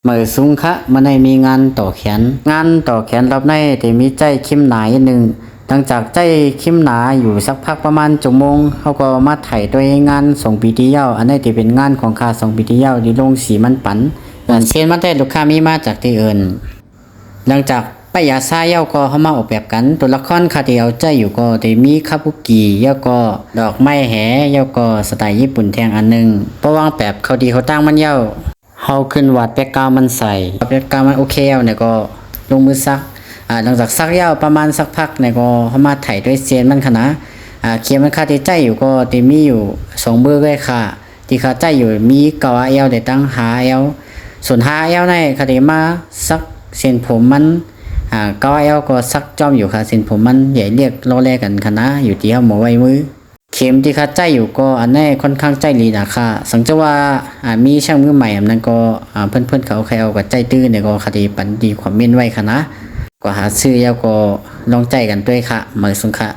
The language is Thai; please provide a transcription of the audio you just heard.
เมื่อสุงคะมันได้มีงานต่อแขนรอบในแต่มีใจเข้มหนาอีกหนึ่งหลังจากใจเข้มหนาอยู่สักพักประมาณชั่วโมงเขาก็มาไถ่ตัวงานส่งปีที่เย้าอันนี้ที่เป็นงานของข้าส่งปีที่เย้าที่ลงสีมันปันเช่นมันได้ลูกค้ามีมาจากที่อื่นหลังจากไปยาซาเย้าก็เข้ามาออกแบบกันตัวละครคาที่เอาใจอยู่ก็ได้มีคาบุกิเย้าก็ดอกไม้แหเย้าก็สไตล์ญี่ปุ่นแทงอันหนึงเพราะวางแบบเขาดีเขาตั้งมันเย้าเฮาขึ้นวัดแบ็กกราวมันใส่แบ็กกราวมันโอเคแล้วเนี่ยก็ลงมือซักหลังจากซักเย้าประมาณสักพักเนี่ยก็เข้ามาไถด้วยเซียนมันค่ะนะเขียนมันค่าที่ใจอยู่ก็ที่มีอยู่2เบอร์ด้วยค่ะที่ค่าใจอยู่มีเก่าเอลได้ตั้งหาเอลส่วนหาเอลในค่ะที่มาซักเส้นผมมันเก่าเอลก็ซักจอมอยู่ค่ะเส้นผมมันใหญ่เรียกล้อแลกันค่ะนะอยู่ที่เฮาหมอไว้มือเข็มที่ค่าใจอยู่ก็อันนี้ค่อนข้างใจลีนะคะสังเกตว่ามีช่างมือใหม่อันนั้นก็เพื่อนๆเขาใครเอากับใจตื้อเนี่ยก็คดีปันดีความเม่นไว้ค่ะนะก็หาซื้อแล้วก็ลองใจกันด้วยค่ะเหมือนสุงค่ะ